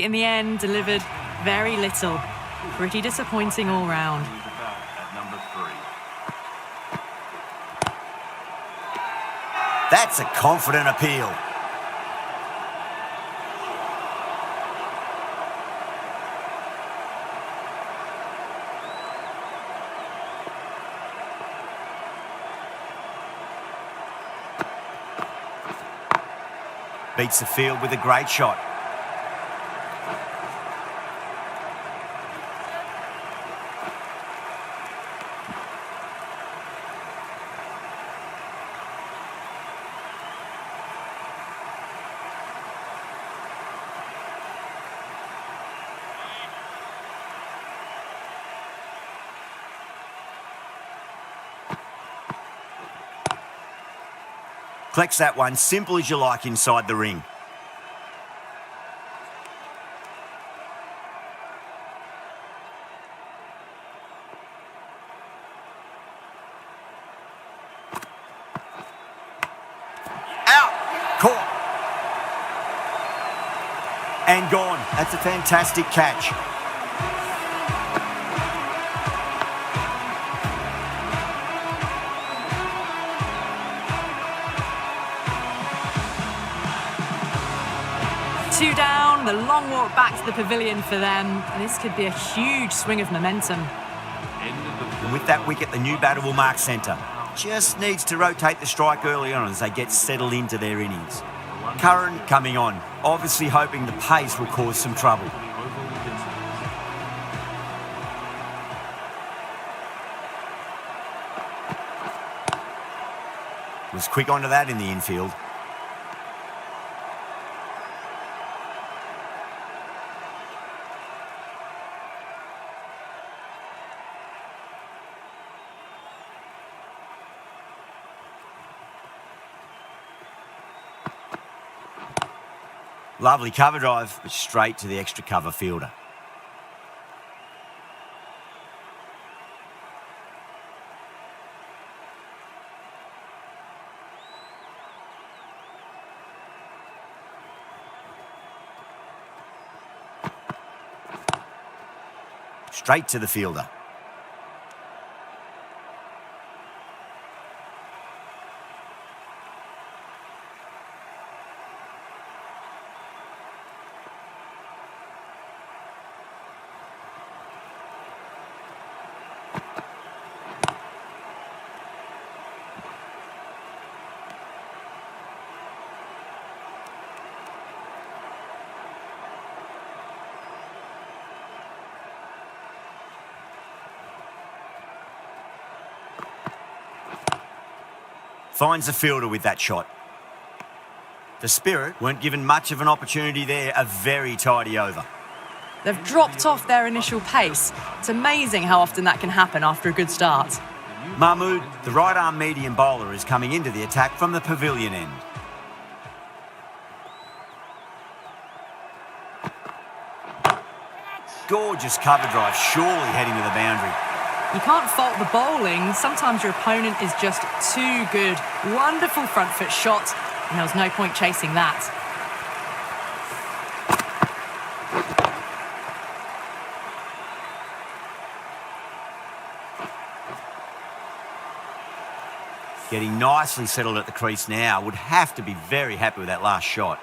In the end, delivered very little. Pretty disappointing all round. That's a confident appeal. Beats the field with a great shot. Collects that one, simple as you like, inside the ring. Out! Caught! And gone. That's a fantastic catch. Two down, the long walk back to the pavilion for them. This could be a huge swing of momentum. And with that wicket, the new batter will mark centre. Just needs to rotate the strike early on as they get settled into their innings. Curran coming on, obviously hoping the pace will cause some trouble. Was quick onto that in the infield. Lovely cover drive, but straight to the extra cover fielder. Straight to the fielder. Finds the fielder with that shot. The Spirit weren't given much of an opportunity there, a very tidy over. They've dropped off their initial pace. It's amazing how often that can happen after a good start. Mahmood, the right-arm medium bowler, is coming into the attack from the pavilion end. Gorgeous cover drive, surely heading to the boundary. You can't fault the bowling. Sometimes your opponent is just too good. Wonderful front foot shot, and there was no point chasing that. Getting nicely settled at the crease now. Would have to be very happy with that last shot.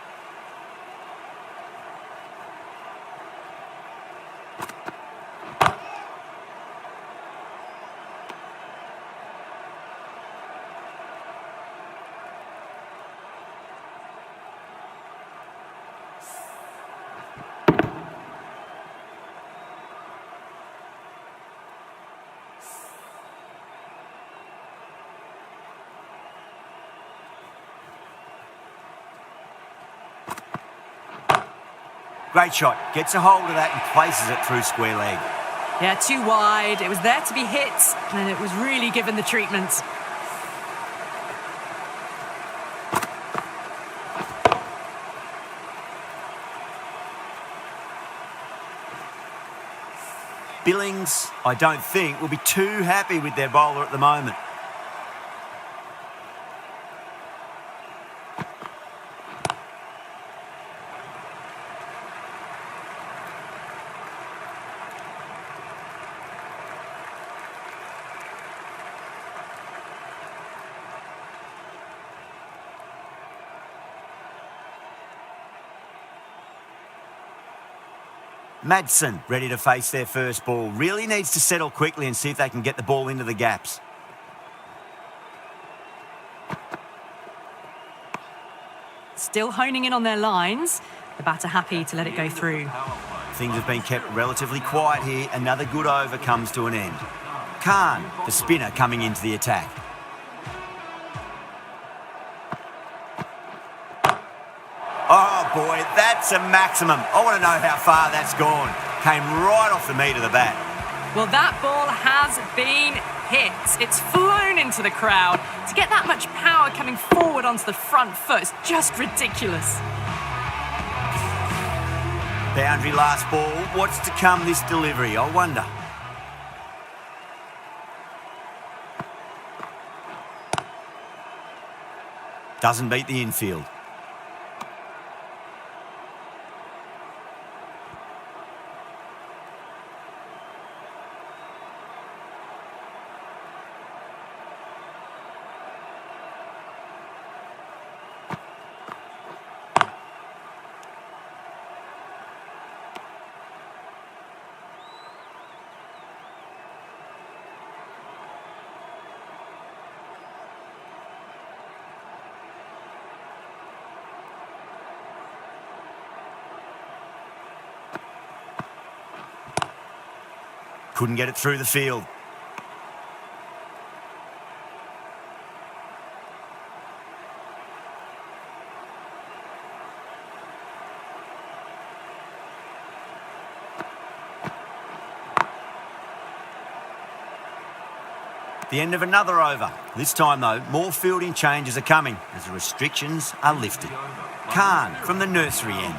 Great shot. Gets a hold of that and places it through square leg. Yeah, too wide. It was there to be hit, and it was really given the treatment. Billings, I don't think, will be too happy with their bowler at the moment. Madsen ready to face their first ball. Really needs to settle quickly and see if they can get the ball into the gaps. Still honing in on their lines. The batter happy to let it go through. Things have been kept relatively quiet here. Another good over comes to an end. Khan, the spinner, coming into the attack. Oh boy, that's a maximum. I want to know how far that's gone. Came right off the meat of the bat. Well, that ball has been hit. It's flown into the crowd. To get that much power coming forward onto the front foot is just ridiculous. Boundary last ball. What's to come this delivery, I wonder. Doesn't beat the infield. Couldn't get it through the field. The end of another over. This time, though, more fielding changes are coming as the restrictions are lifted. Khan from the nursery end.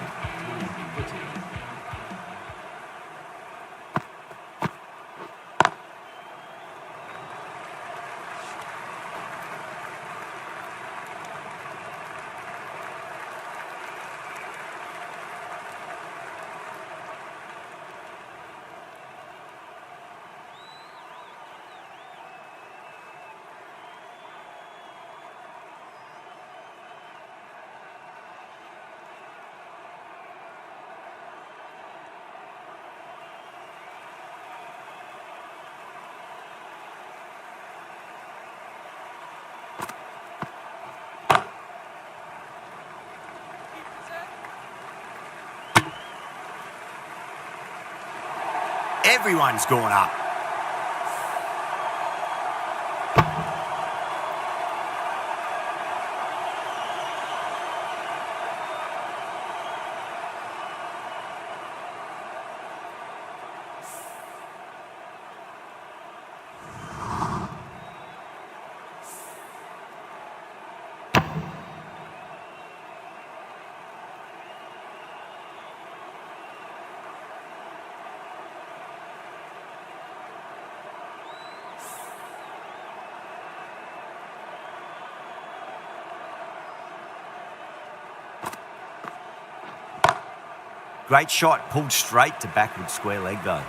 Everyone's gone up. Great shot, pulled straight to backward square leg though.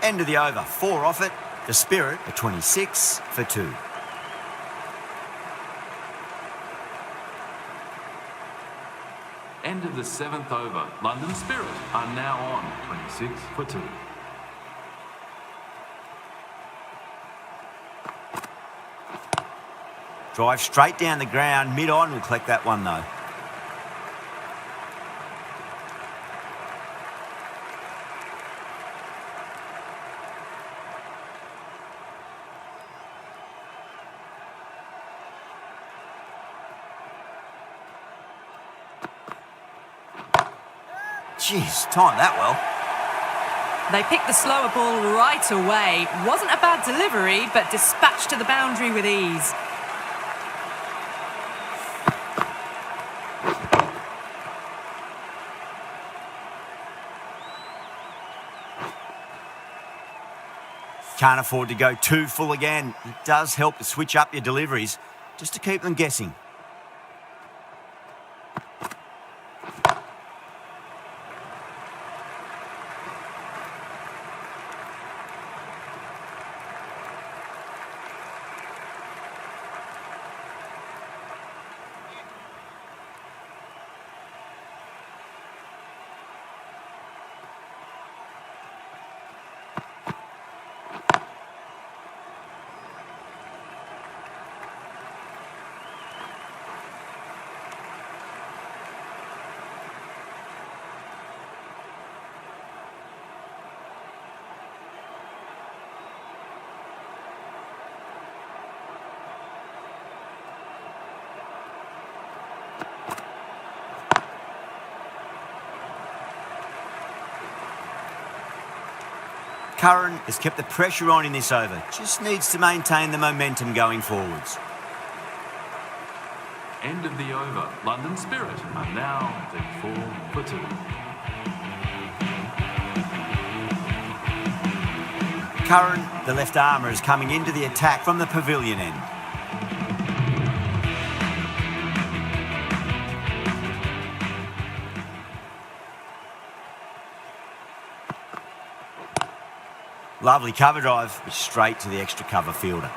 End of the over, 4 off it. The Spirit are 26 for 2. End of the 7th over. London Spirit are now on 26 for 2. Drive straight down the ground, mid-on, will collect that one though. Jeez, timed that well. They picked the slower ball right away. Wasn't a bad delivery, but dispatched to the boundary with ease. Can't afford to go too full again. It does help to switch up your deliveries, just to keep them guessing. Curran has kept the pressure on in this over. Just needs to maintain the momentum going forwards. End of the over. London Spirit are now at 4 for 2. Curran, the left armour, is coming into the attack from the pavilion end. Lovely cover drive, but straight to the extra cover fielder.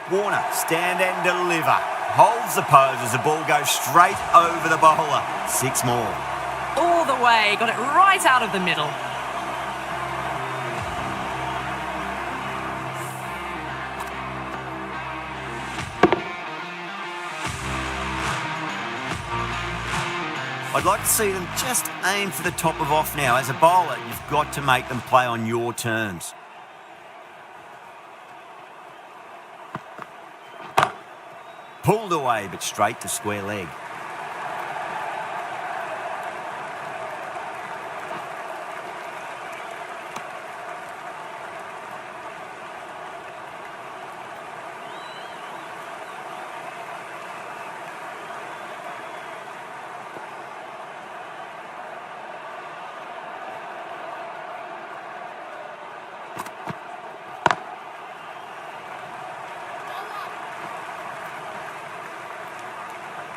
Warner, stand and deliver. Holds the pose as the ball goes straight over the bowler. 6 more. All the way, got it right out of the middle. I'd like to see them just aim for the top of off now. As a bowler, you've got to make them play on your terms. Pulled away, but straight to square leg.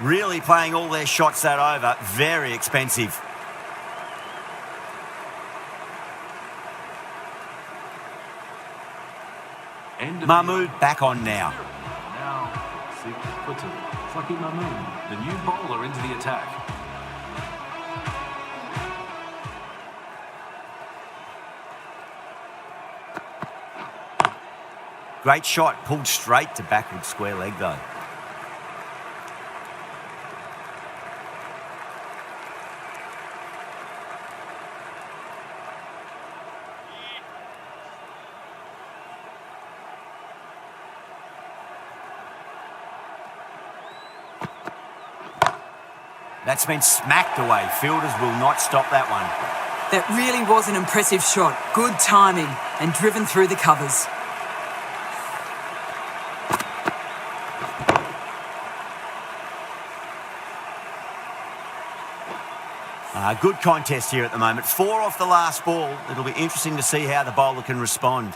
Really playing all their shots that over. Very expensive. Mahmood back on now. Now 6 for 2. Lucky Mahmood, the new bowler, into the attack. Great shot, pulled straight to backward square leg though. That's been smacked away. Fielders will not stop that one. That really was an impressive shot. Good timing and driven through the covers. Good contest here at the moment. 4 off the last ball. It'll be interesting to see how the bowler can respond.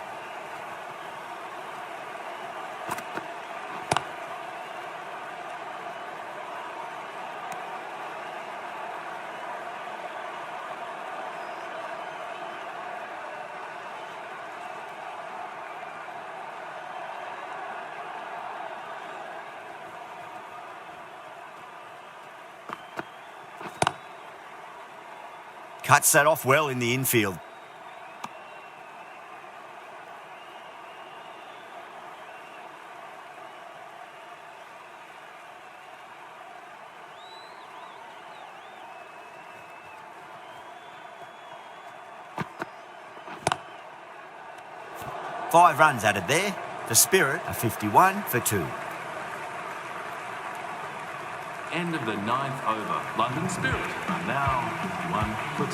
Cuts that off well in the infield. Five runs added there. The Spirit are 51 for 2. End of the 9th over. London Spirit are now 51 for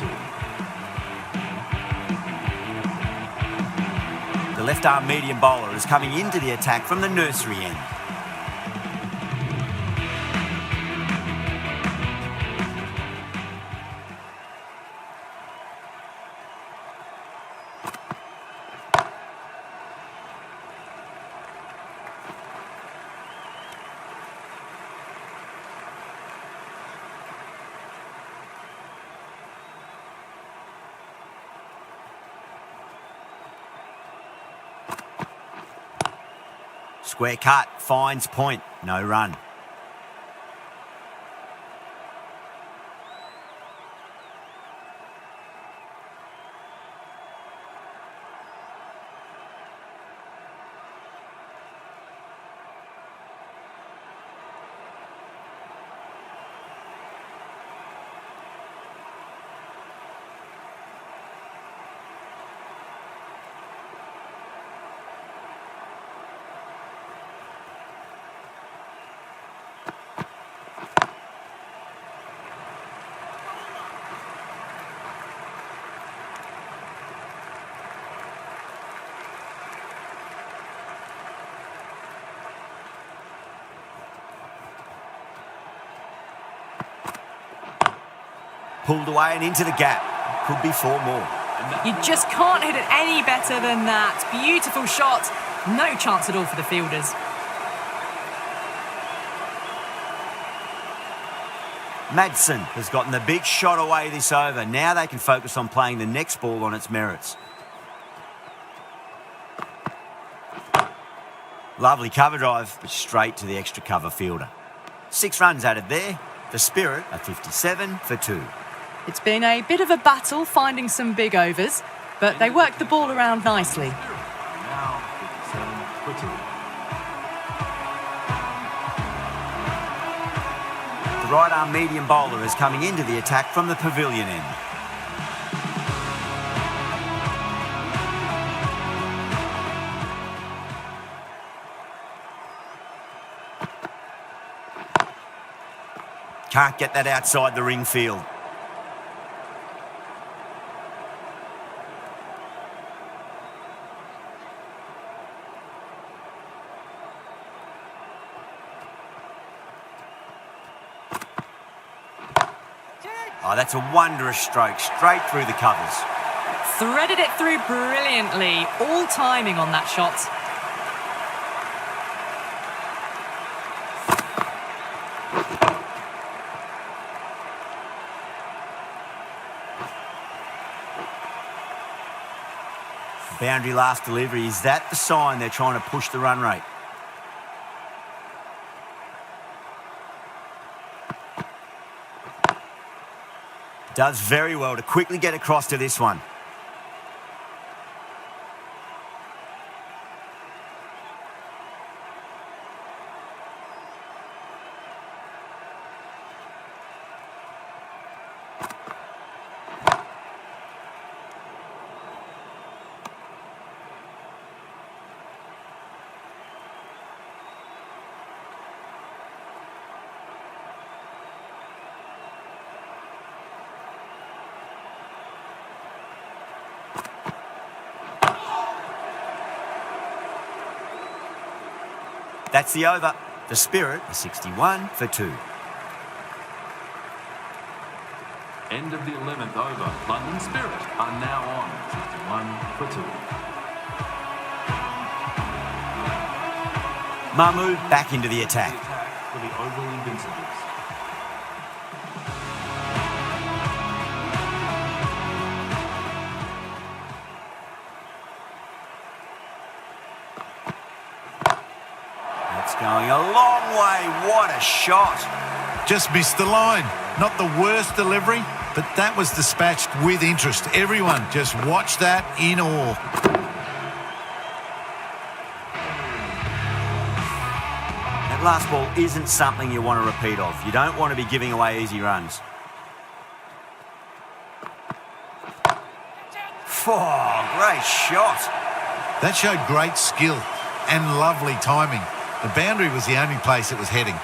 2. The left-arm medium bowler is coming into the attack from the nursery end. Square cut, finds point, no run. Pulled away and into the gap. Could be 4 more. You just can't hit it any better than that. Beautiful shot. No chance at all for the fielders. Madsen has gotten the big shot away this over. Now they can focus on playing the next ball on its merits. Lovely cover drive, but straight to the extra cover fielder. 6 runs added there. The Spirit are 57 for 2. It's been a bit of a battle finding some big overs, but they worked the ball around nicely. Now 57 for 2. The right-arm medium bowler is coming into the attack from the pavilion end. Can't get that outside the ring field. Oh, that's a wondrous stroke, straight through the covers. Threaded it through brilliantly. All timing on that shot. Boundary last delivery. Is that the sign they're trying to push the run rate? Does very well to quickly get across to this one. That's the over. The Spirit are 61 for 2. End of the 11th over. London Spirit are now on 61 for 2. Mahmood back into the attack. For the Oval Invincibles. Going a long way. What a shot. Just missed the line. Not the worst delivery, but that was dispatched with interest. Everyone just watched that in awe. That last ball isn't something you want to repeat of. You don't want to be giving away easy runs. Oh, great shot. That showed great skill and lovely timing. The boundary was the only place it was heading.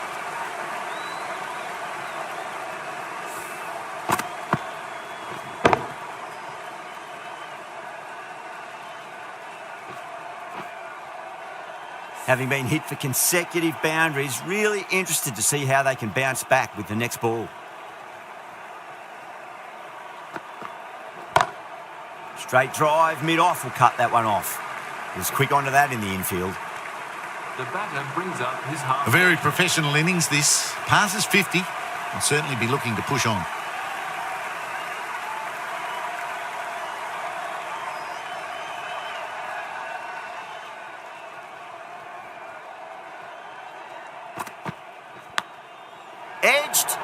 Having been hit for consecutive boundaries, really interested to see how they can bounce back with the next ball. Straight drive, mid-off will cut that one off. He was quick onto that in the infield. The batter brings up his half. A very professional innings this. Passes 50. Will certainly be looking to push on. Edged.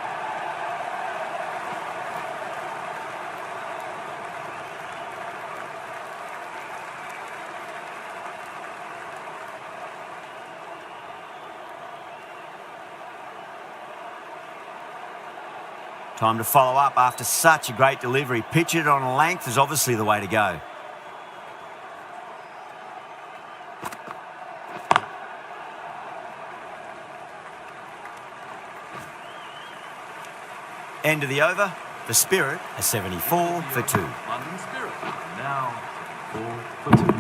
Time to follow up after such a great delivery. Pitch it on length is obviously the way to go. End of the over. The Spirit, a 74 for 2. London Spirit now 4 for 2.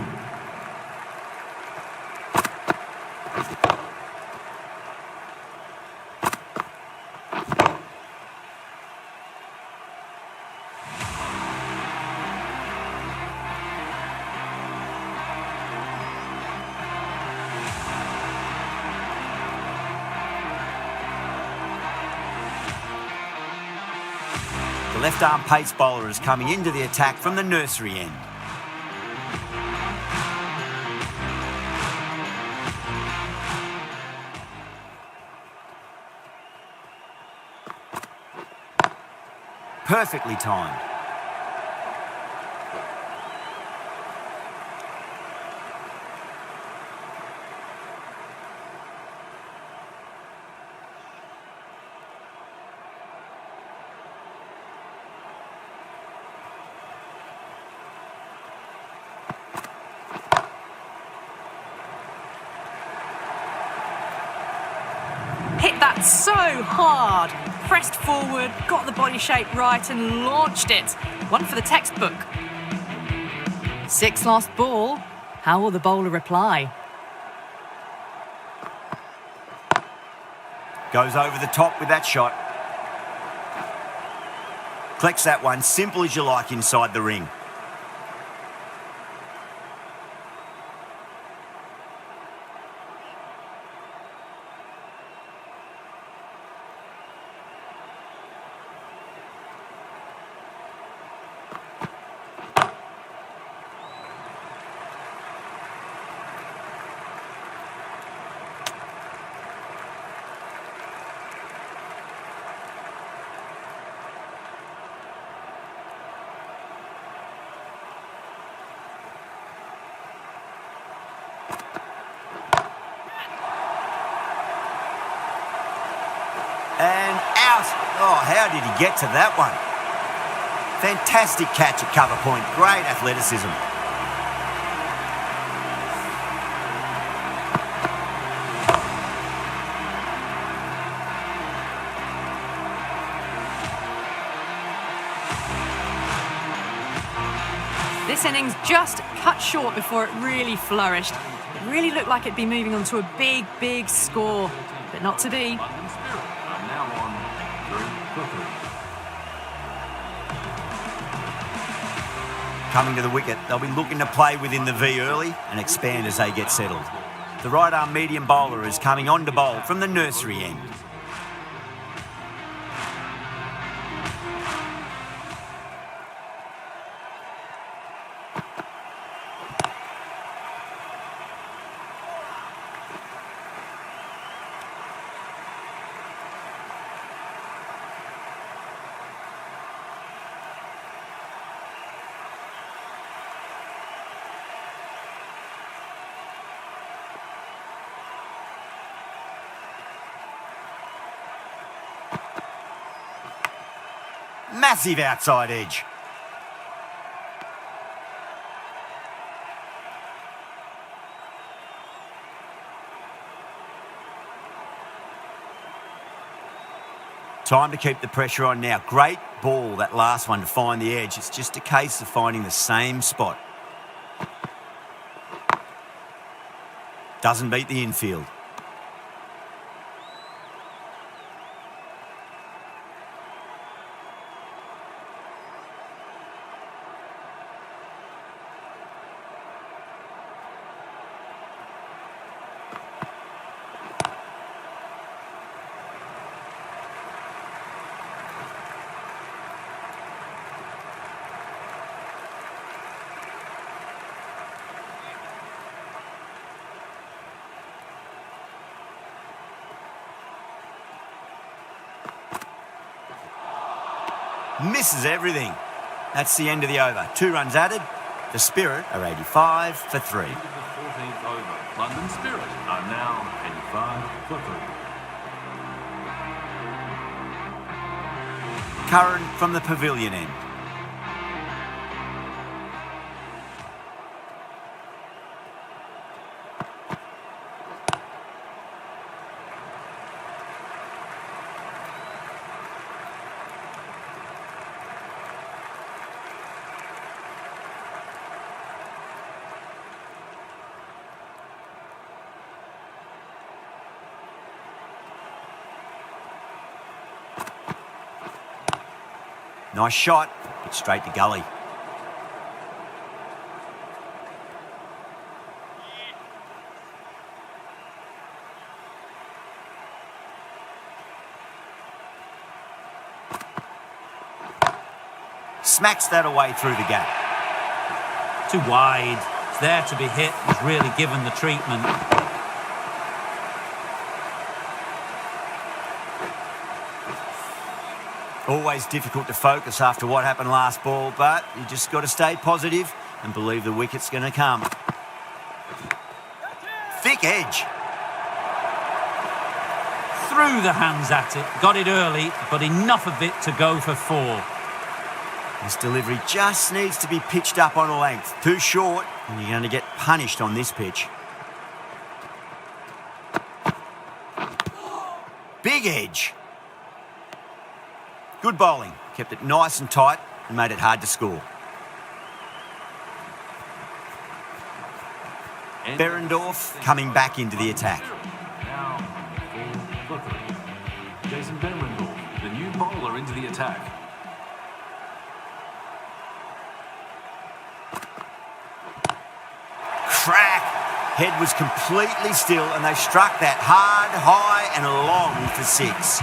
The left-arm pace bowler is coming into the attack from the nursery end. Perfectly timed. Hit that so hard. Pressed forward, got the body shape right and launched it. One for the textbook. 6 lost ball. How will the bowler reply? Goes over the top with that shot. Collects that one, simple as you like inside the ring. And out. Oh, how did he get to that one? Fantastic catch at cover point. Great athleticism. This innings just cut short before it really flourished. It really looked like it'd be moving on to a big, big score, but not to be. London Spirit are now on 3 for 3. Coming to the wicket, they'll be looking to play within the V early and expand as they get settled. The right-arm medium bowler is coming on to bowl from the nursery end. Massive outside edge. Time to keep the pressure on now. Great ball, that last one, to find the edge. It's just a case of finding the same spot. Doesn't beat the infield. Misses everything. That's the end of the over. 2 runs added. The Spirit are 85 for 3. End of the 14th over. London Spirit are now 85 for 3. Curran from the pavilion end. Nice shot, but straight to gully. Smacks that away through the gap. Too wide. It's there to be hit. He's really given the treatment. Always difficult to focus after what happened last ball, but you just got to stay positive and believe the wicket's going to come. Thick edge. Threw the hands at it. Got it early, but enough of it to go for 4. This delivery just needs to be pitched up on a length. Too short, and you're going to get punished on this pitch. Big edge. Good bowling. Kept it nice and tight and made it hard to score. Behrendorff coming back into the attack. Now 4 for 3. Jason Behrendorff, the new bowler, into the attack. Crack! Head was completely still and they struck that hard, high and long for 6.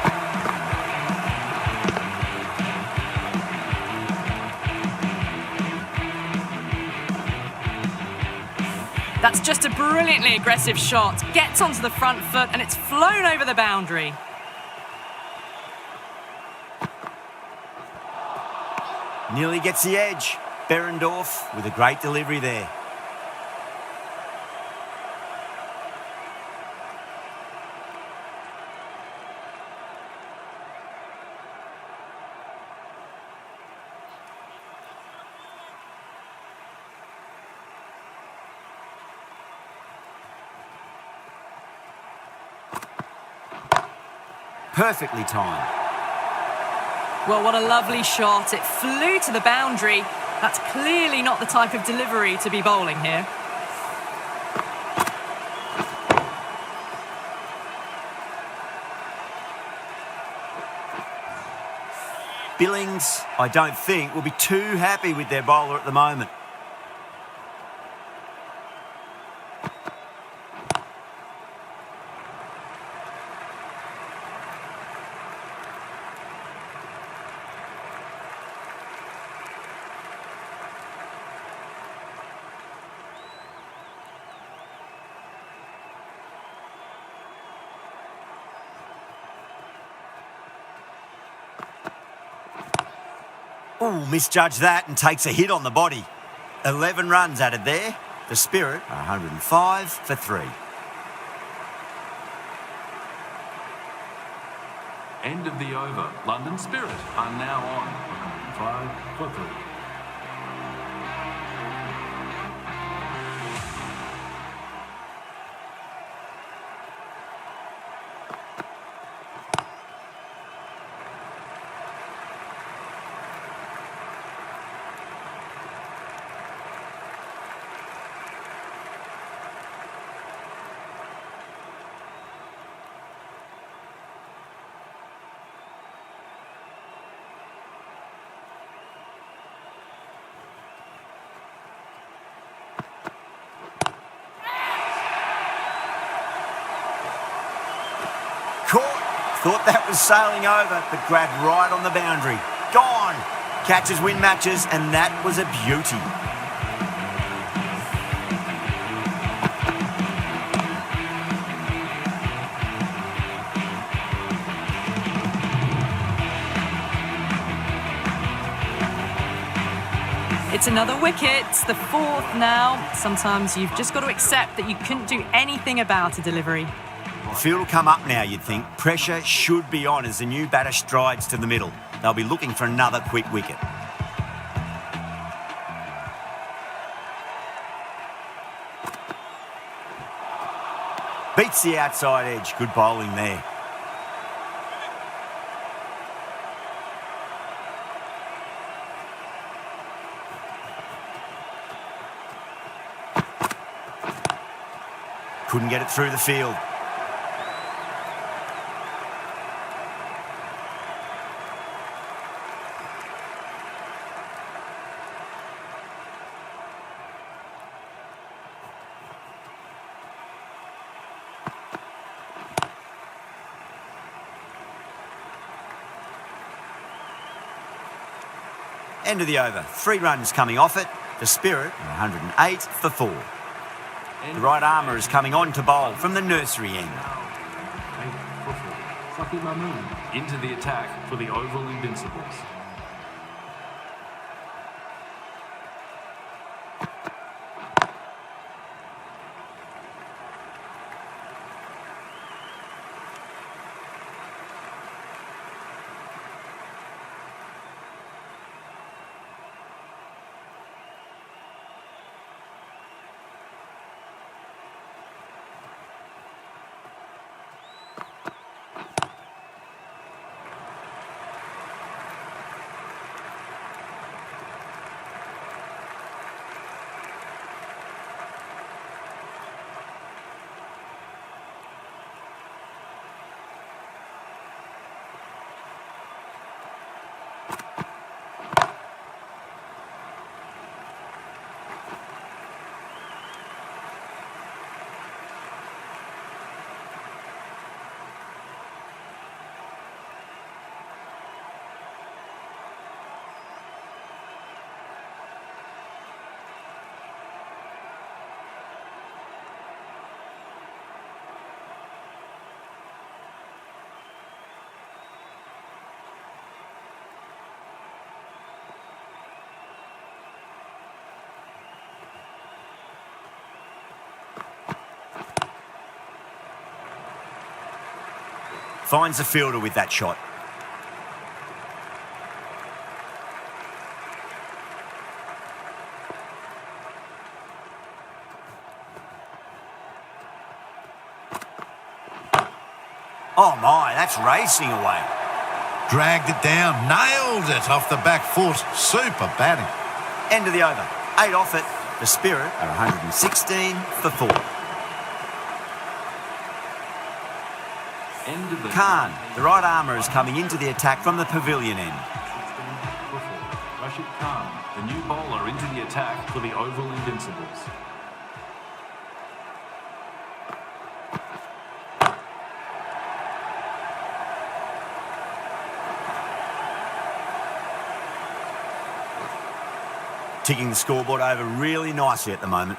That's just a brilliantly aggressive shot. Gets onto the front foot and it's flown over the boundary. Nearly gets the edge. Behrendorff with a great delivery there. Perfectly timed. Well, what a lovely shot. It flew to the boundary. That's clearly not the type of delivery to be bowling here. Billings, I don't think, will be too happy with their bowler at the moment. Ooh, misjudged that and takes a hit on the body. 11 runs added there. The Spirit are 105 for 3. End of the over. London Spirit are now on. 5-3. Caught. Thought that was sailing over, but grabbed right on the boundary. Gone. Catches win matches, and that was a beauty. It's another wicket, the fourth now. Sometimes you've just got to accept that you couldn't do anything about a delivery. The field will come up now, you'd think. Pressure should be on as the new batter strides to the middle. They'll be looking for another quick wicket. Beats the outside edge. Good bowling there. Couldn't get it through the field. End of the over. 3 runs coming off it. The Spirit, 108 for 4. The right armour is coming on to bowl from the nursery end. Into the attack for the Oval Invincibles. Finds the fielder with that shot. Oh my, that's racing away. Dragged it down, nailed it off the back foot. Super batting. End of the over. 8 off it. The Spirit are 116 for 4. End of the Khan, the right armour is coming into the attack from the pavilion end. Rashid Khan, the new bowler, into the attack for the Oval Invincibles. Ticking the scoreboard over really nicely at the moment.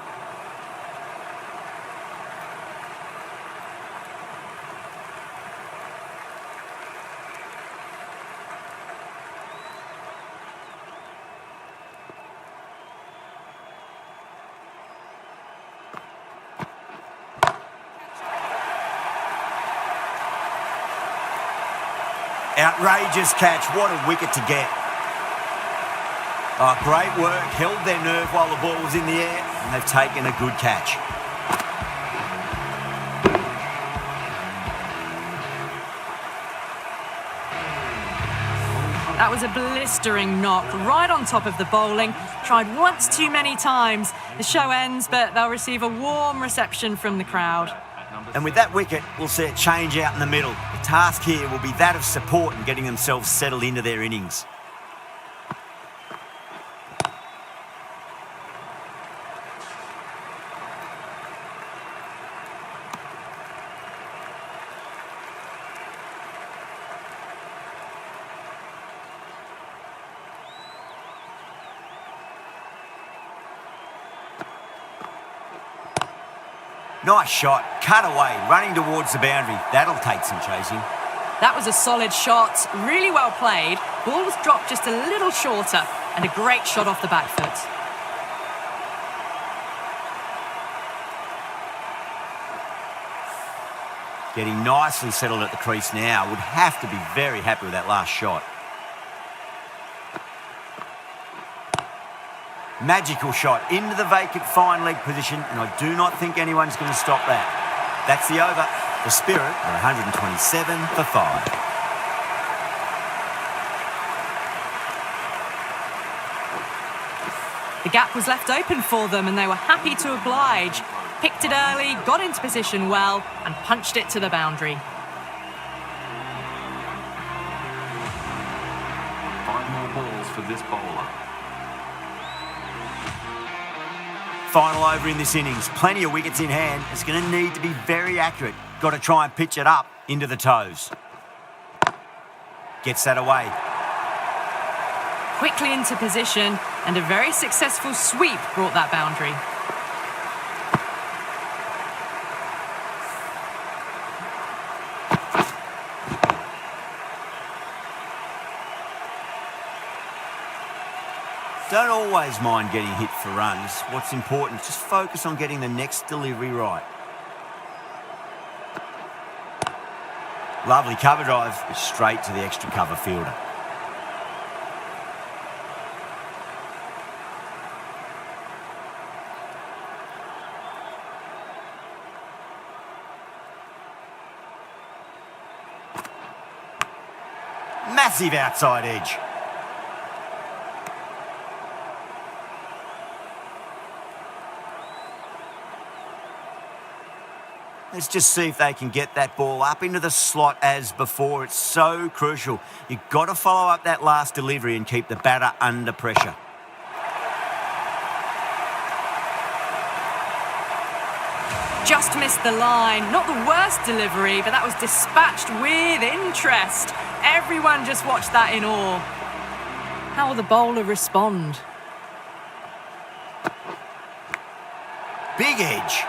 Outrageous catch. What a wicket to get. Oh, great work. Held their nerve while the ball was in the air, and they've taken a good catch. That was a blistering knock right on top of the bowling. Tried once too many times. The show ends, but they'll receive a warm reception from the crowd. And with that wicket, we'll see it change out in the middle. The task here will be that of support and getting themselves settled into their innings. Nice shot, cut away, running towards the boundary. That'll take some chasing. That was a solid shot, really well played. Ball was dropped just a little shorter, and a great shot off the back foot. Getting nicely settled at the crease now. Would have to be very happy with that last shot. Magical shot into the vacant fine leg position, and I do not think anyone's going to stop that. That's the over. The Spirit are 127 for 5. The gap was left open for them, and they were happy to oblige. Picked it early, got into position well, and punched it to the boundary. 5 more balls for this bowler. Final over in this innings. Plenty of wickets in hand. It's going to need to be very accurate. Got to try and pitch it up into the toes. Gets that away. Quickly into position, and a very successful sweep brought that boundary. Don't always mind getting hit for runs. What's important is just focus on getting the next delivery right. Lovely cover drive, straight to the extra cover fielder. Massive outside edge. Let's just see if they can get that ball up into the slot as before. It's so crucial. You've got to follow up that last delivery and keep the batter under pressure. Just missed the line. Not the worst delivery, but that was dispatched with interest. Everyone just watched that in awe. How will the bowler respond? Big edge.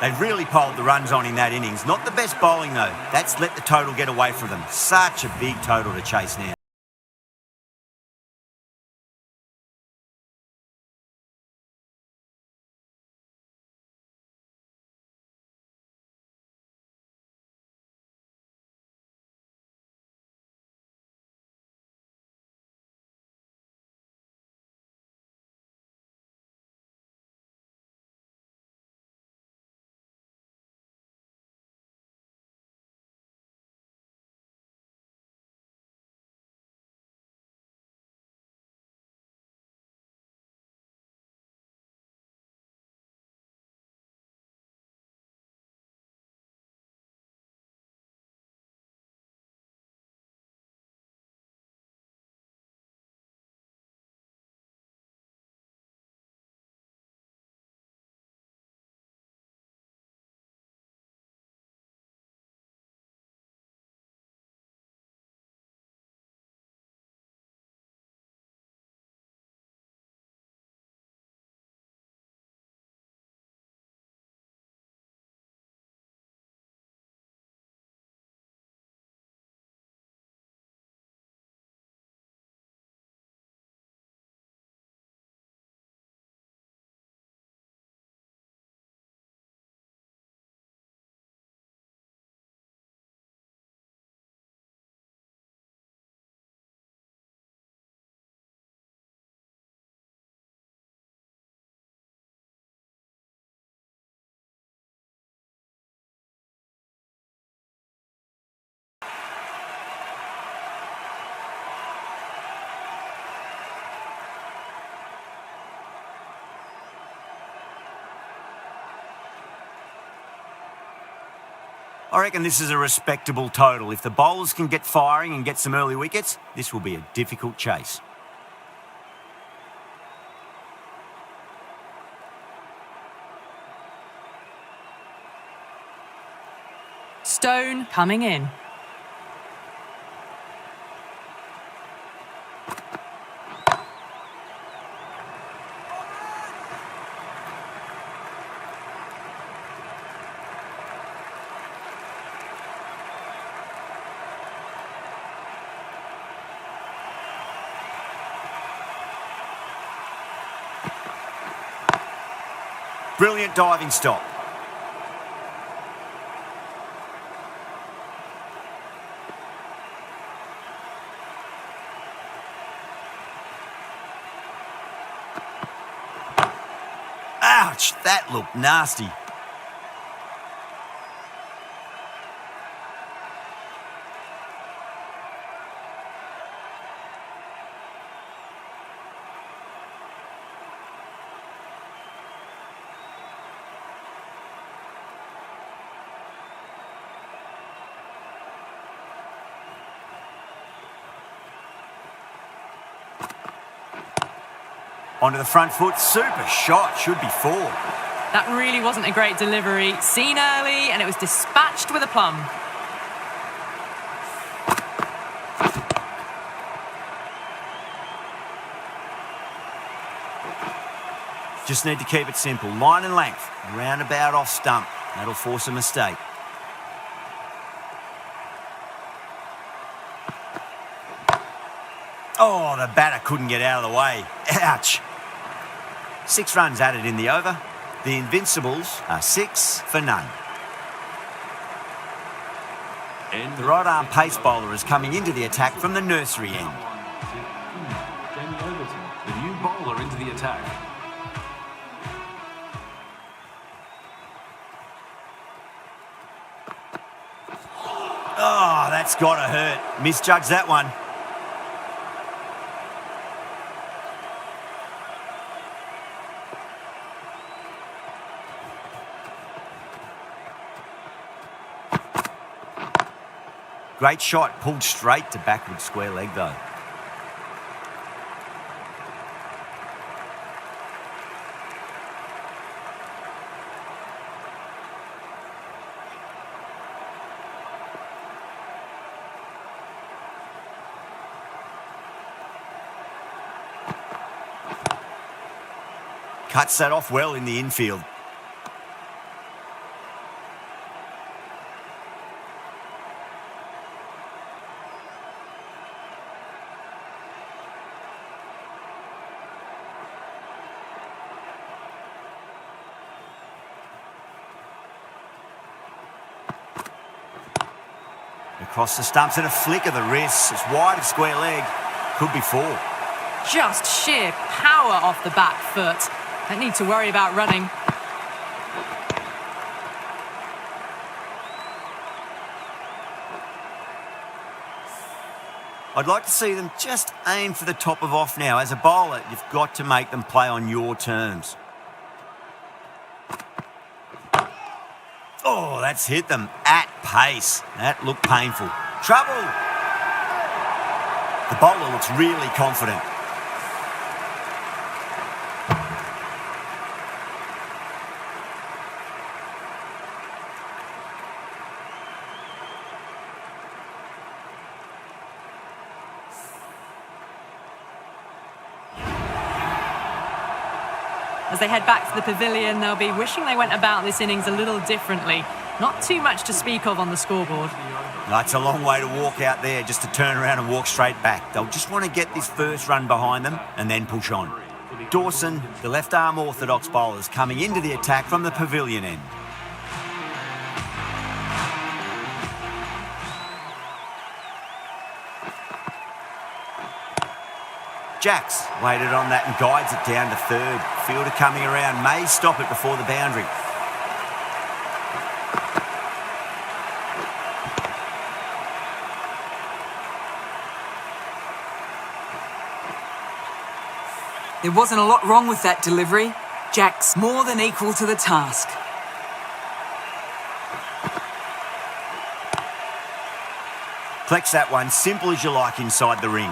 They've really piled the runs on in that innings. Not the best bowling, though. That's let the total get away from them. Such a big total to chase now. I reckon this is a respectable total. If the bowlers can get firing and get some early wickets, this will be a difficult chase. Stone coming in. Brilliant diving stop. Ouch, that looked nasty. Onto the front foot, super shot, should be 4. That really wasn't a great delivery. Seen early, and it was dispatched with a plum. Just need to keep it simple. Line and length, roundabout off stump. That'll force a mistake. Oh, the batter couldn't get out of the way. Ouch. 6 runs added in the over. The Invincibles are 6 for none. The right-arm pace bowler is coming into the attack from the nursery end. Jamie Overton, the new bowler into the attack. Oh, that's got to hurt. Misjudged that one. Great shot, pulled straight to backward square leg though. Cuts that off well in the infield. Across the stumps and a flick of the wrist. It's wide of square leg. Could be 4. Just sheer power off the back foot. Don't need to worry about running. I'd like to see them just aim for the top of off now. As a bowler, you've got to make them play on your terms. Oh, that's hit them at pace. That looked painful. Trouble! The bowler looks really confident. As they head back to the pavilion, they'll be wishing they went about this innings a little differently. Not too much to speak of on the scoreboard. No, it's a long way to walk out there just to turn around and walk straight back. They'll just want to get this first run behind them and then push on. Dawson, the left-arm orthodox bowler, is coming into the attack from the pavilion end. Jacks waited on that and guides it down to third. Fielder coming around may stop it before the boundary. There wasn't a lot wrong with that delivery. Jack's more than equal to the task. Collects that one, simple as you like inside the ring.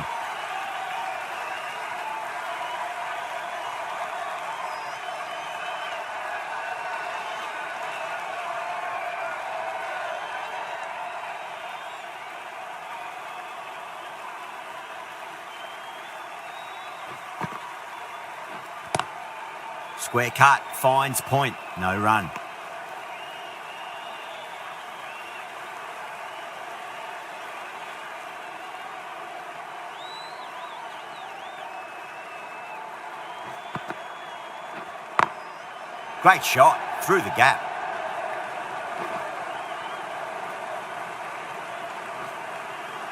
Square cut, finds point, no run. Great shot, through the gap.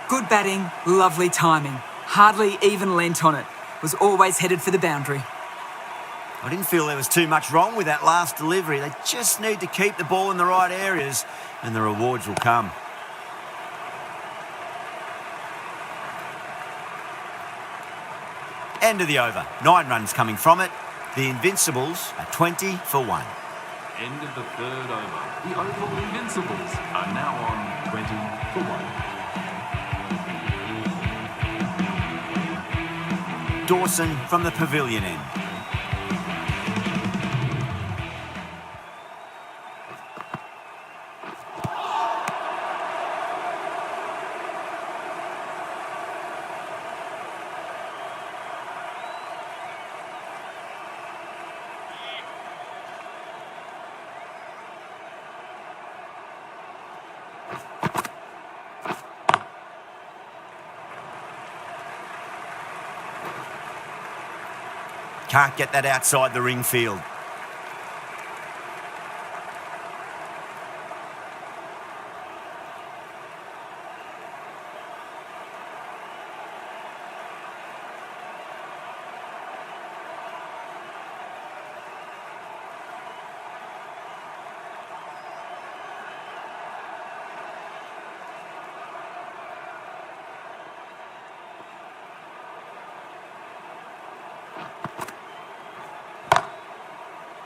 Good batting, lovely timing. Hardly even leant on it. Was always headed for the boundary. I didn't feel there was too much wrong with that last delivery. They just need to keep the ball in the right areas and the rewards will come. End of the over. 9 runs coming from it. The Invincibles are 20 for 1. End of the third over. The Oval Invincibles are now on 20 for 1. Dawson from the pavilion end. Can't get that outside the ring field.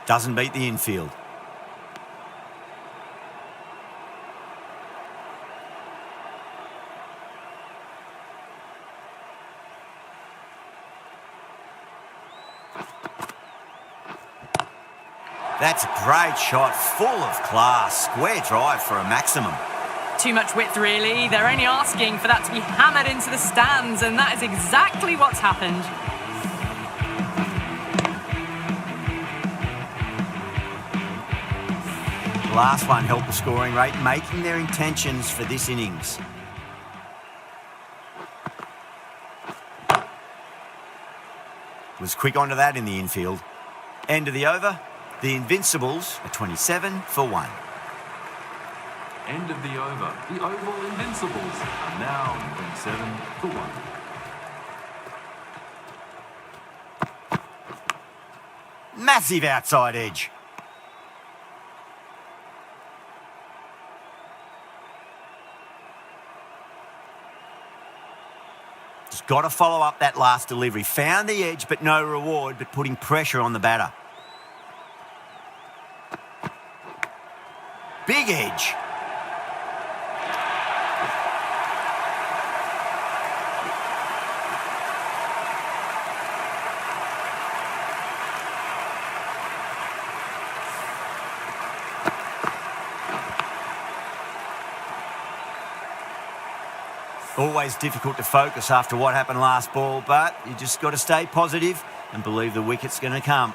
Doesn't beat the infield. That's a great shot, full of class. Square drive for a maximum. Too much width, really. They're only asking for that to be hammered into the stands, and that is exactly what's happened. The last one helped the scoring rate, making their intentions for this innings. Was quick onto that in the infield. End of the over. The Invincibles are 27 for 1. End of the over. The Oval Invincibles are now 27 for 1. Massive outside edge. Just got to follow up that last delivery. Found the edge, but no reward, but putting pressure on the batter. Big edge. Always difficult to focus after what happened last ball, but you just got to stay positive and believe the wicket's going to come.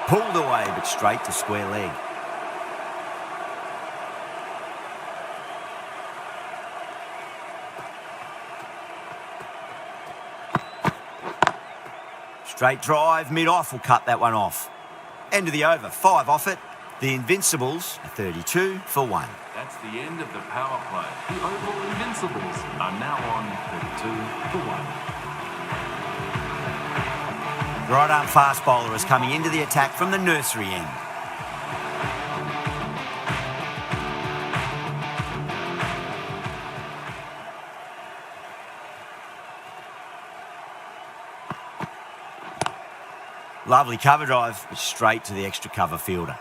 Pulled away, but straight to square leg. Straight drive, mid-off will cut that one off. End of the over, 5 off it. The Invincibles are 32 for 1. That's the end of the power play. The Oval Invincibles are now on 32 for 1. Right-arm fast bowler is coming into the attack from the nursery end. Lovely cover drive, but straight to the extra cover fielder.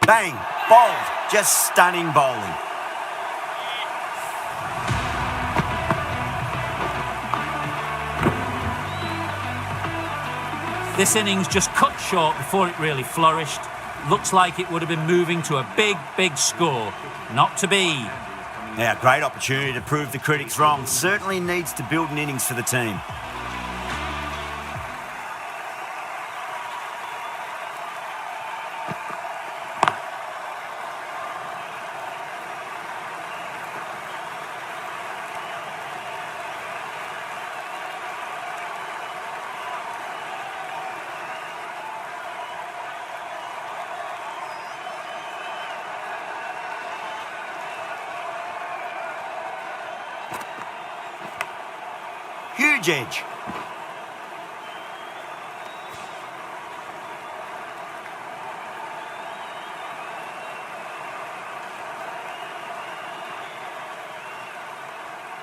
Bang! Bowled. Just stunning bowling. This innings just cut short before it really flourished. Looks like it would have been moving to a big, big score. Not to be. Now, great opportunity to prove the critics wrong. Certainly needs to build an innings for the team. Huge edge.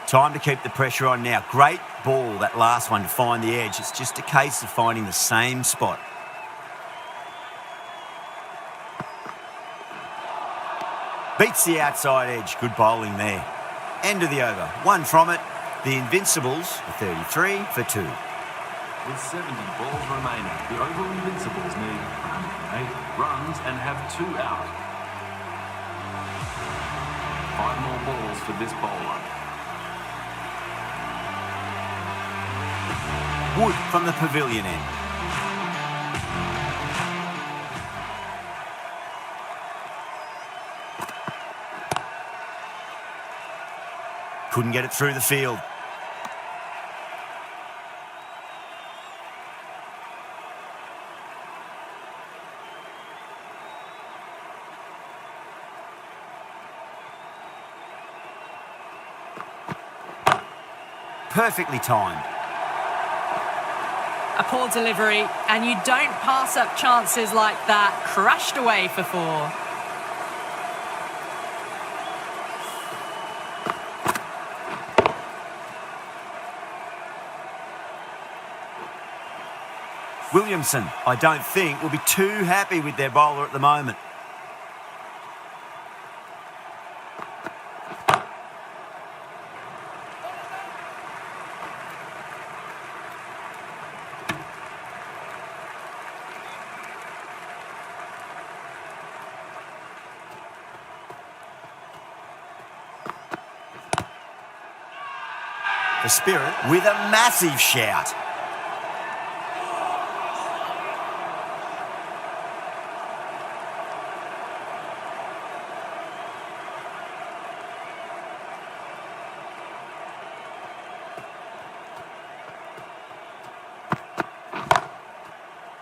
Time to keep the pressure on now. Great ball, that last one, to find the edge. It's just a case of finding the same spot. Beats the outside edge. Good bowling there. End of the over. One from it. The Invincibles are 33 for 2. With 70 balls remaining, the Oval Invincibles need 8 runs and have 2 out. 5 more balls for this bowler. Wood from the pavilion end. Couldn't get it through the field. Perfectly timed. A poor delivery, and you don't pass up chances like that. Crashed away for 4. Williamson, I don't think, will be too happy with their bowler at the moment. The Spirit with a massive shout.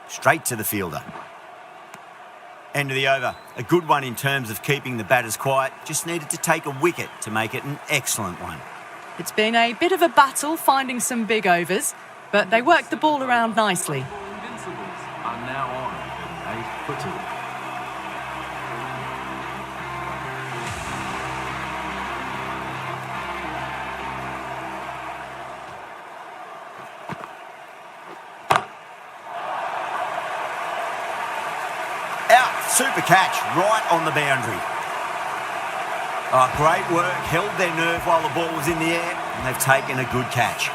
Straight to the fielder. End of the over. A good one in terms of keeping the batters quiet. Just needed to take a wicket to make it an excellent one. It's been a bit of a battle finding some big overs, but they worked the ball around nicely. Invincibles are now on 8 for 2. Super catch, right on the boundary. Oh, great work, held their nerve while the ball was in the air, and they've taken a good catch.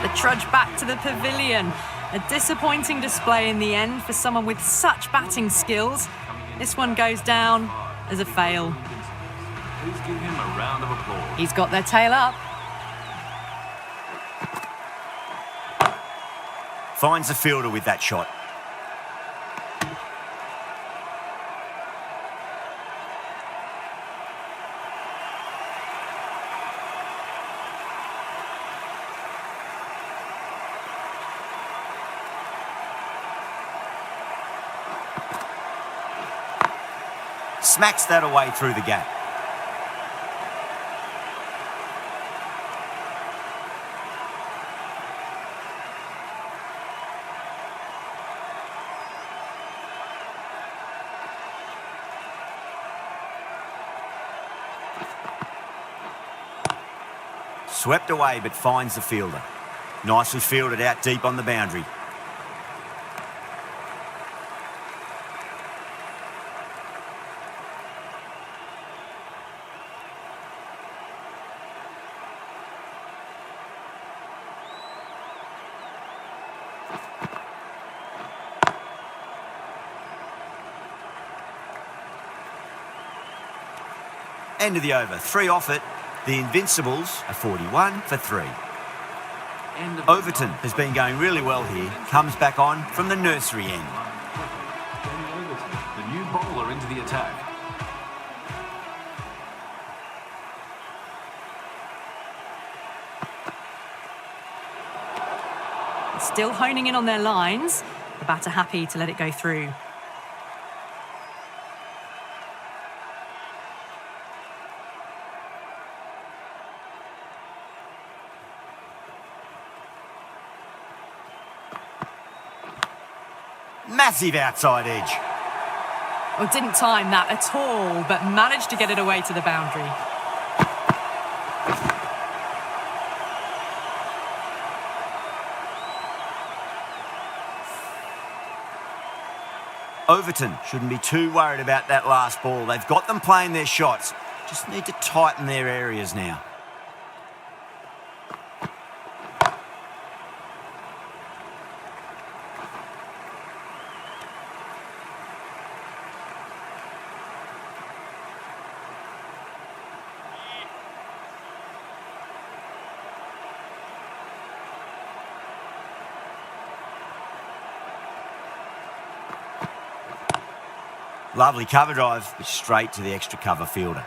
The trudge back to the pavilion. A disappointing display in the end for someone with such batting skills. This one goes down as a fail. Please give him a round of applause. He's got their tail up. Finds the fielder with that shot. smacks that away through the gap. Swept away but finds the fielder. Nicely fielded out deep on the boundary. End of the over. 3 off it. The Invincibles are 41 for 3. End of Overton has been going really well here. Comes back on from the nursery end. Danny Overton, the new bowler, into the attack. Still honing in on their lines. The batter happy to let it go through. Massive outside edge. Oh, didn't time that at all, but managed to get it away to the boundary. Overton shouldn't be too worried about that last ball. They've got them playing their shots. Just need to tighten their areas now. Lovely cover drive, but straight to the extra cover fielder.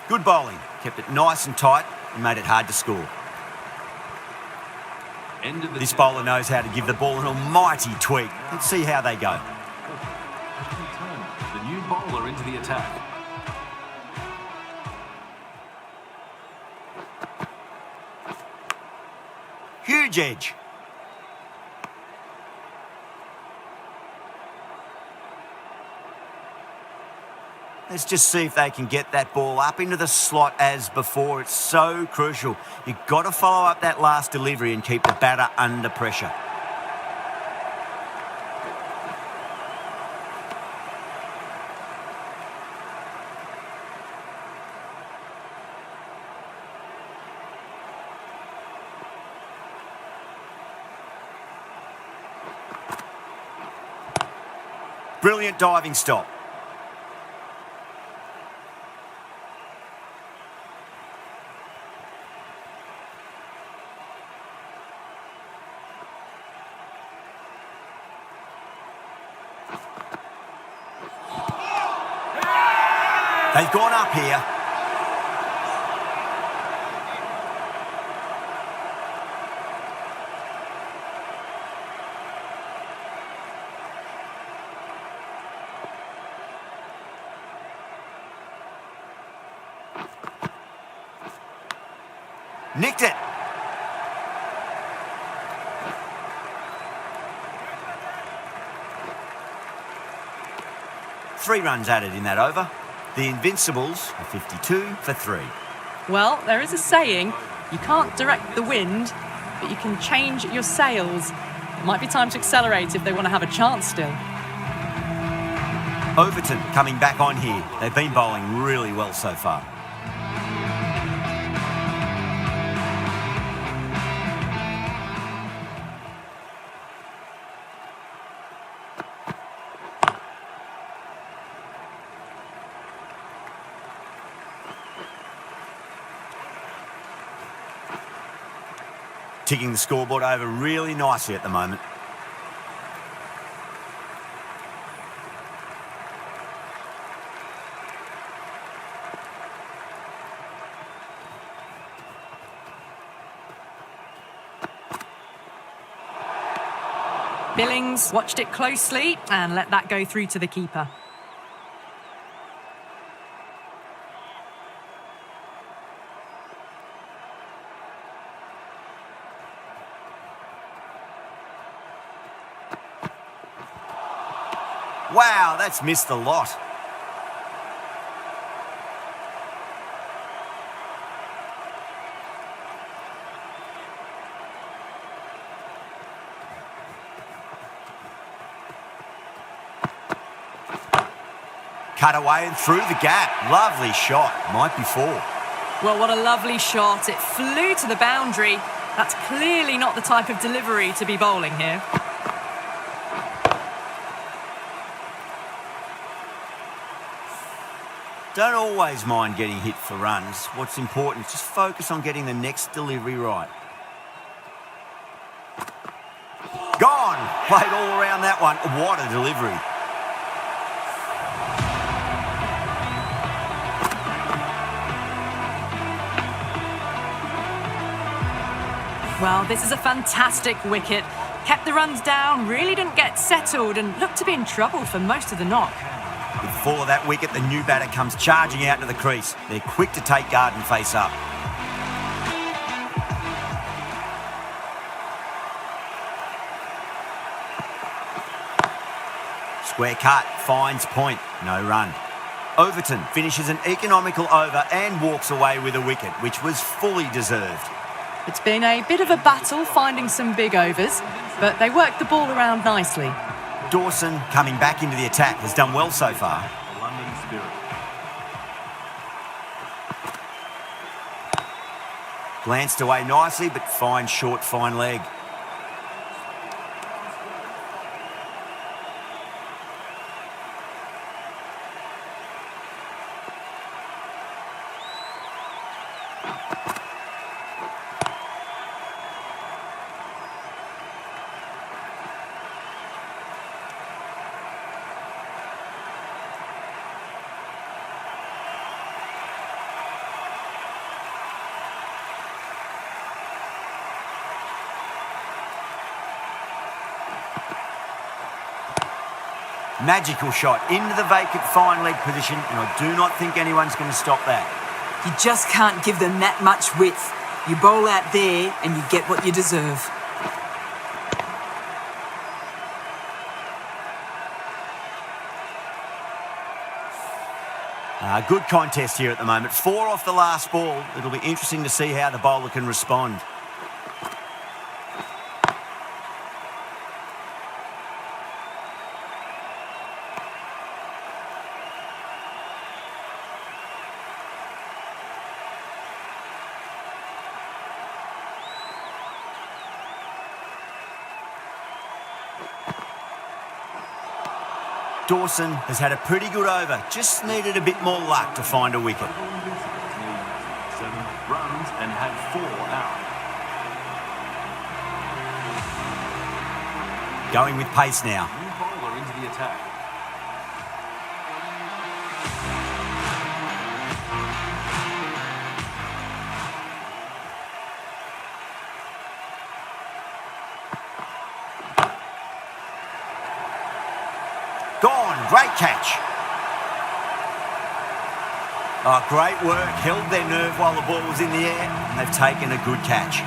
Good bowling, kept it nice and tight and made it hard to score. End of the This bowler knows how to give the ball an almighty tweak. Let's see how they go. The new bowler into the attack. Huge edge. Let's just see if they can get that ball up into the slot as before. It's so crucial. You've got to follow up that last delivery and keep the batter under pressure. Brilliant diving stop. They've gone up here. Nicked it. Three runs added in that over. The Invincibles are 52 for 3. Well, there is a saying, you can't direct the wind, but you can change your sails. Might be time to accelerate if they want to have a chance still. Overton coming back on here. They've been bowling really well so far. Ticking the scoreboard over really nicely at the moment. Billings watched it closely and let that go through to the keeper. Wow, that's missed a lot. Cut away and through the gap. Lovely shot. Might be four. Well, what a lovely shot. It flew to the boundary. That's clearly not the type of delivery to be bowling here. Don't always mind getting hit for runs. What's important is just focus on getting the next delivery right. Gone! Played all around that one. What a delivery. Well, this is a fantastic wicket. Kept the runs down, really didn't get settled and looked to be in trouble for most of the knock. With the fall of that wicket, the new batter comes charging out to the crease. They're quick to take guard and face up. Square cut, finds point, no run. Overton finishes an economical over and walks away with a wicket, which was fully deserved. It's been a bit of a battle finding some big overs, but they worked the ball around nicely. Dawson, coming back into the attack, has done well so far. London Spirit. Glanced away nicely, but fine short, fine leg. Magical shot into the vacant fine leg position, and I do not think anyone's going to stop that. You just can't give them that much width. You bowl out there and you get what you deserve. Good contest here at the moment. 4 off the last ball. It'll be interesting to see how the bowler can respond. Dawson has had a pretty good over, just needed a bit more luck to find a wicket. 7 runs and had 4 out. Going with pace now. New bowler into the attack. Gone, great catch. Oh, great work, held their nerve while the ball was in the air, and they've taken a good catch.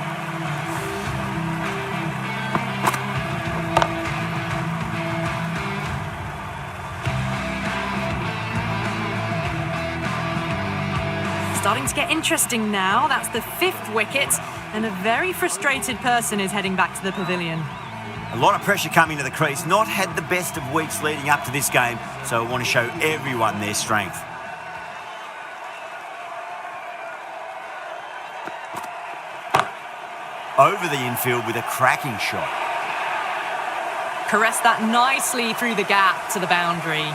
Starting to get interesting now. That's the 5th wicket, and a very frustrated person is heading back to the pavilion. A lot of pressure coming to the crease. Not had the best of weeks leading up to this game, so I want to show everyone their strength. Over the infield with a cracking shot. Caressed that nicely through the gap to the boundary.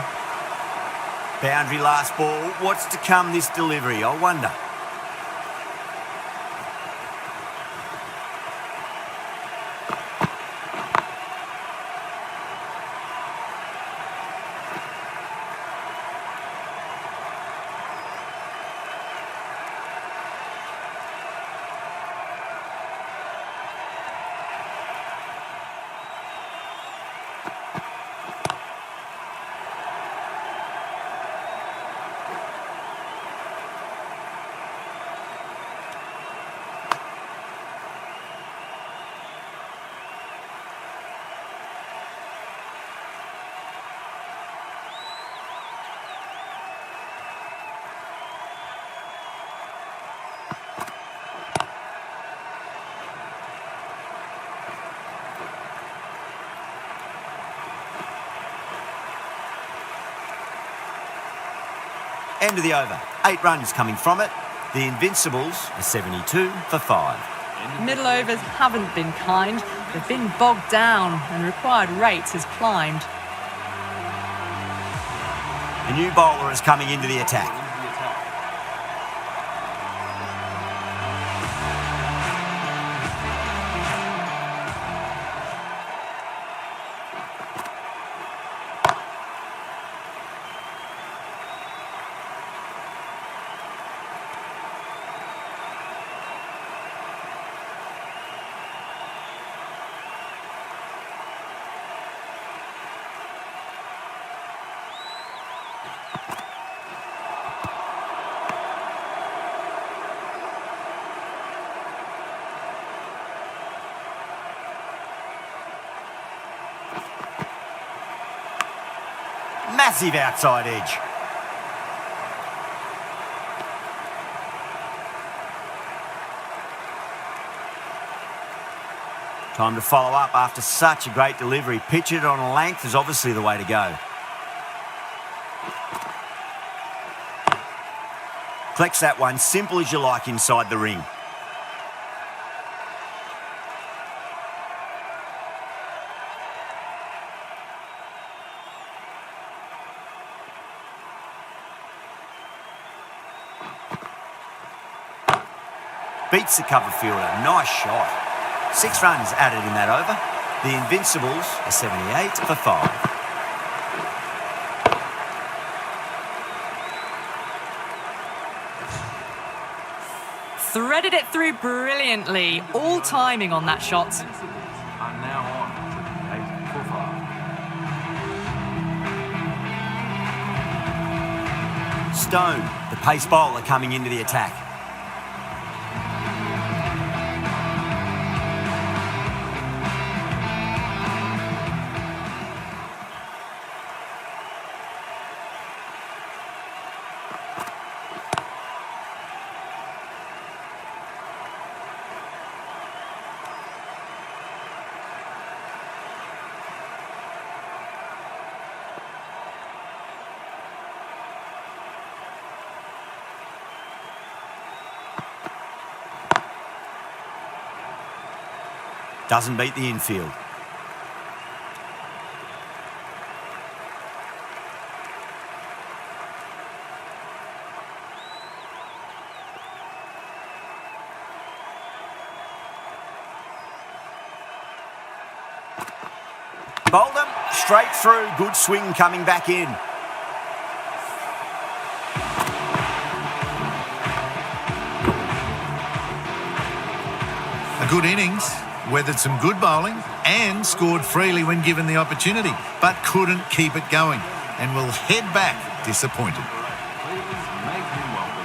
Boundary last ball. What's to come this delivery, I wonder. End of the over. 8 runs coming from it. The Invincibles are 72 for 5. Middle overs haven't been kind. They've been bogged down and required rate has climbed. A new bowler is coming into the attack. Massive outside edge. Time to follow up after such a great delivery. Pitch it on a length is obviously the way to go. Collects that one, simple as you like inside the ring. Beats the cover fielder. Nice shot. 6 runs added in that over. The Invincibles are 78 for 5. Threaded it through brilliantly. All timing on that shot. Invincibles are now on to 8 for 5. Stone, the pace bowler coming into the attack. Doesn't beat the infield. Bowled him straight through. Good swing coming back in. A good innings, weathered some good bowling and scored freely when given the opportunity, but couldn't keep it going and will head back disappointed. Please make him welcome.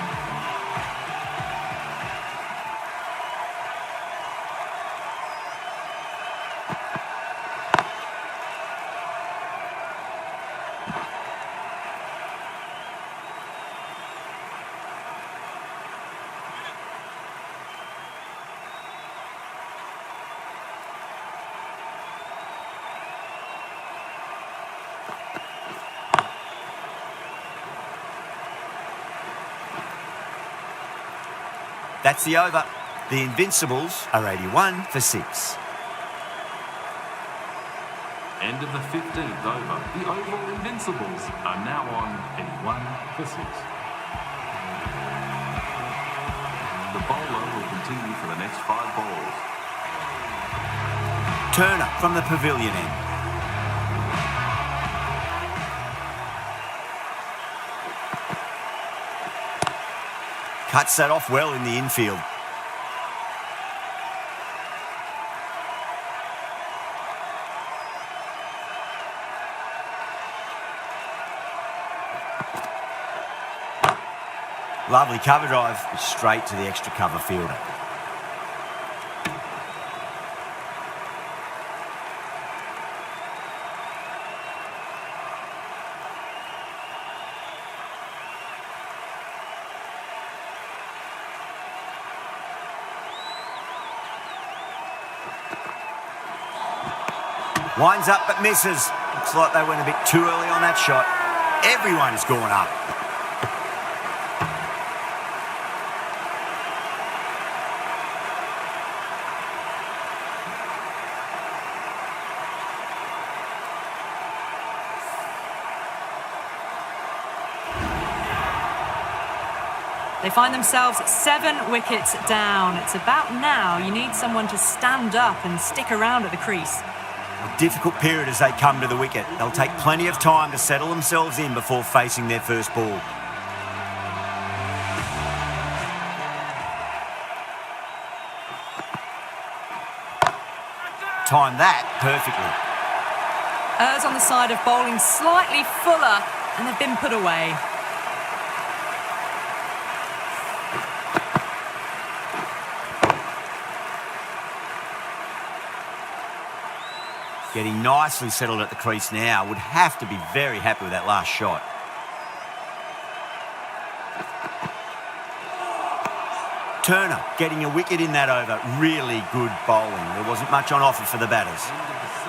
That's the over. The Invincibles are 81 for 6. End of the 15th over. The Oval Invincibles are now on 81 for 6. The bowler will continue for the next 5 balls. Turner from the pavilion end. Cuts that off well in the infield. Lovely cover drive, straight to the extra cover fielder. Winds up but misses. Looks like they went a bit too early on that shot. Everyone's gone up. They find themselves 7 wickets down. It's about now you need someone to stand up and stick around at the crease. A difficult period as they come to the wicket. They'll take plenty of time to settle themselves in before facing their first ball. Time that perfectly. Errs on the side of bowling slightly fuller, and they've been put away. Getting nicely settled at the crease now. Would have to be very happy with that last shot. Turner getting a wicket in that over. Really good bowling. There wasn't much on offer for the batters.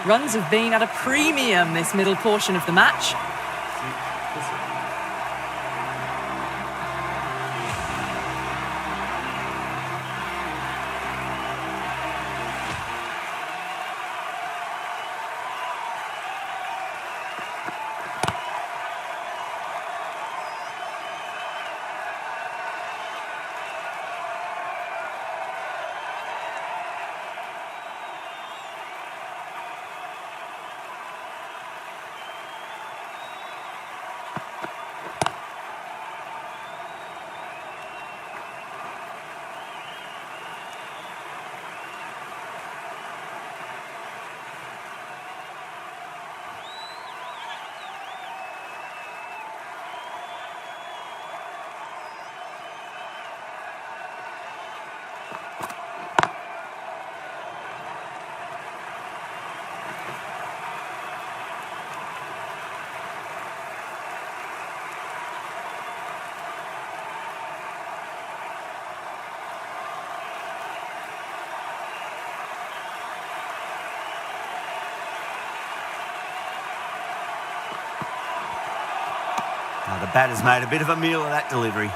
Runs have been at a premium this middle portion of the match. The batter's made a bit of a meal of that delivery.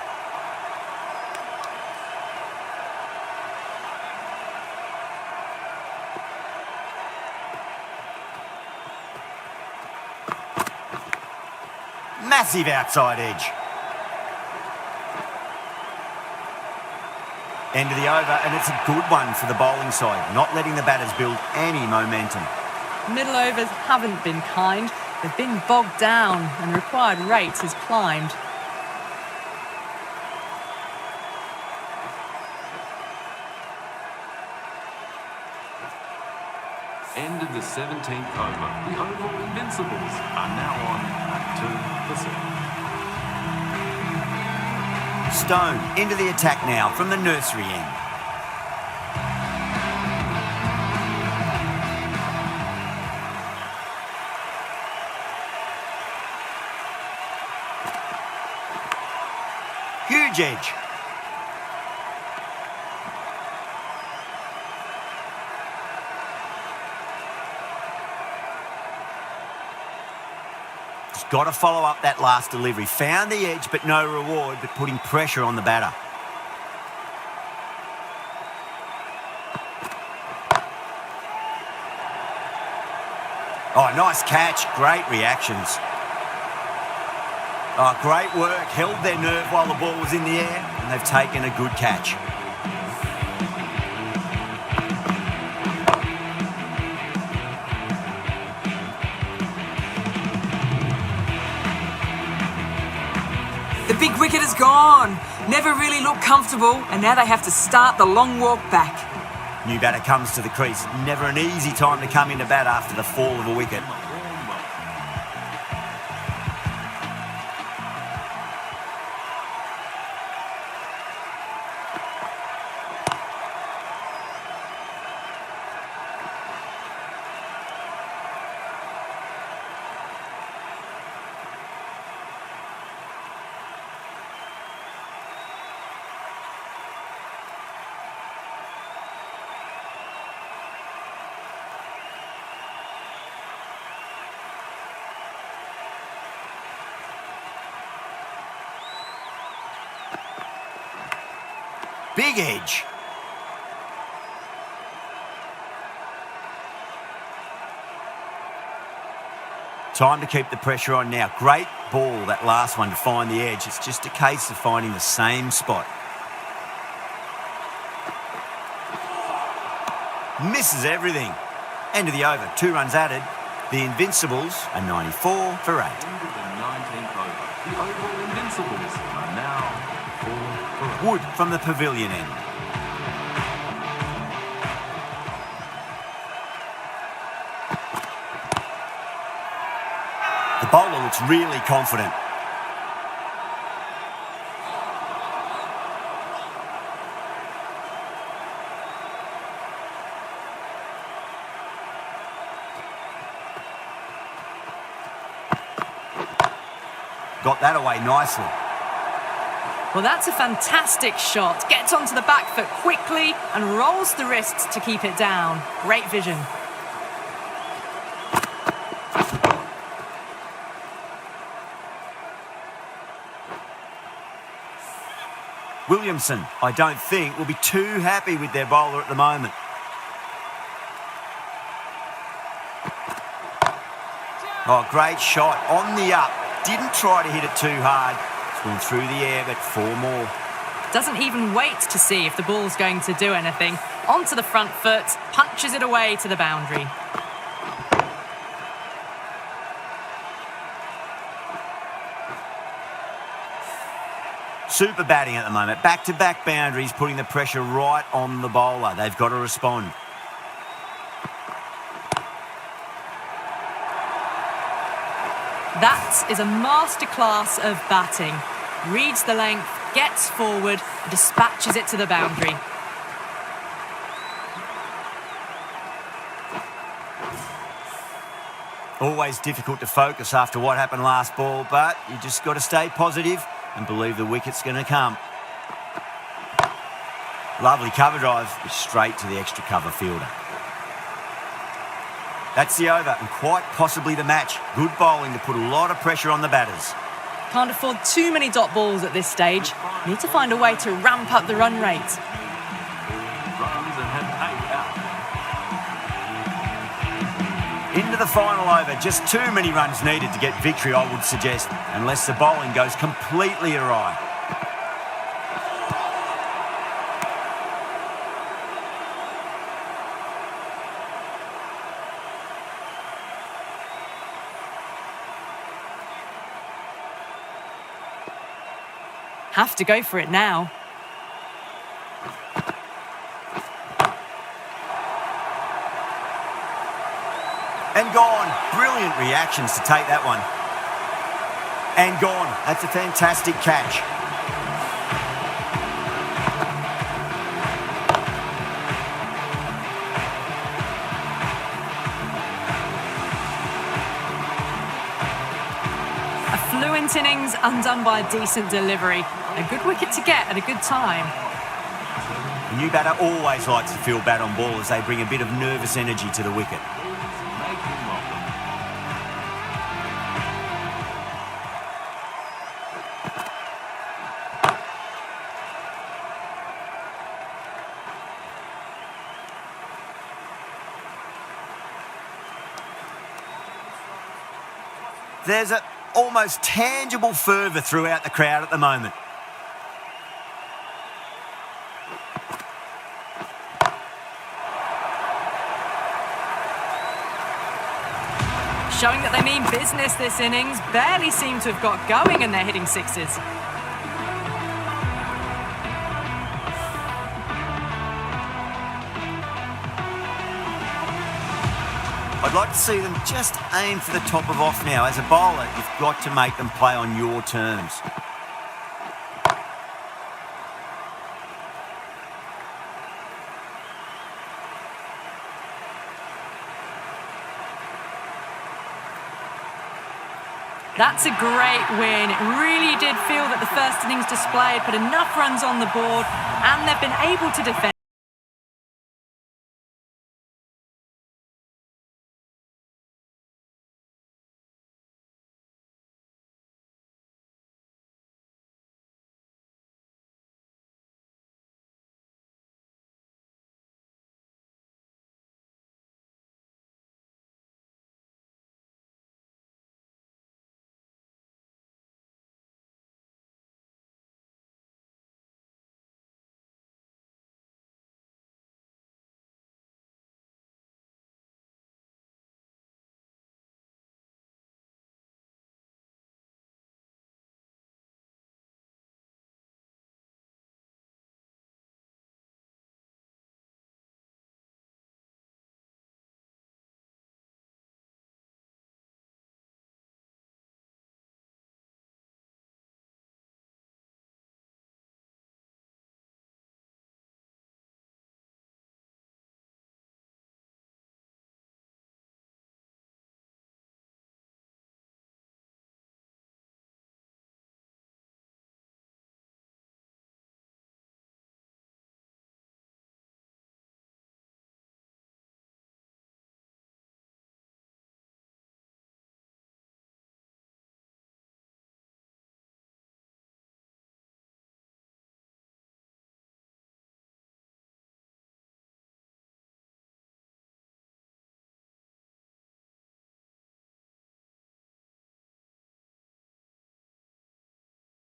Massive outside edge. End of the over, and it's a good one for the bowling side, not letting the batters build any momentum. Middle overs haven't been kind. They've been bogged down and required rate has climbed. End of the 17th over. The Oval Invincibles are now on 2 for 6. Stone into the attack now from the nursery end. Huge edge. Just got to follow up that last delivery. Found the edge, but no reward, but putting pressure on the batter. Oh, nice catch. Great reactions. Oh, great work. Held their nerve while the ball was in the air, and they've taken a good catch. The big wicket is gone. Never really looked comfortable, and now they have to start the long walk back. New batter comes to the crease. Never an easy time to come into bat after the fall of a wicket. Big edge. Time to keep the pressure on now. Great ball, that last one, to find the edge. It's just a case of finding the same spot. Misses everything. End of the over. 2 runs added. The Invincibles are 94 for 8. End of the 19th over. The Oval Invincibles are now 4 for 8. Wood from the pavilion end. The bowler looks really confident. Got that away nicely. Well, that's a fantastic shot. Gets onto the back foot quickly and rolls the wrists to keep it down. Great vision. Williamson, I don't think, will be too happy with their bowler at the moment. Oh, great shot. On the up. Didn't try to hit it too hard. It's gone through the air, but 4 more. Doesn't even wait to see if the ball's going to do anything. Onto the front foot, punches it away to the boundary. Super batting at the moment. Back-to-back boundaries, putting the pressure right on the bowler. They've got to respond. That is a masterclass of batting. Reads the length, gets forward, dispatches it to the boundary. Always difficult to focus after what happened last ball, but you just got to stay positive and believe the wicket's going to come. Lovely cover drive, straight to the extra cover fielder. That's the over and quite possibly the match. Good bowling to put a lot of pressure on the batters. Can't afford too many dot balls at this stage. Need to find a way to ramp up the run rate. Runs and have 8 out. Into the final over. Just too many runs needed to get victory, I would suggest, unless the bowling goes completely awry. Have to go for it now. And gone. Brilliant reactions to take that one. And gone. That's a fantastic catch. A fluent innings undone by a decent delivery. A good wicket to get at a good time. The new batter always likes to feel bat on ball as they bring a bit of nervous energy to the wicket. Make him welcome. There's an almost tangible fervour throughout the crowd at the moment. Showing that they mean business this innings. Barely seem to have got going and they're hitting sixes. I'd like to see them just aim for the top of off now. As a bowler, you've got to make them play on your terms. That's a great win. It really did feel that the first innings display had put enough runs on the board and they've been able to defend.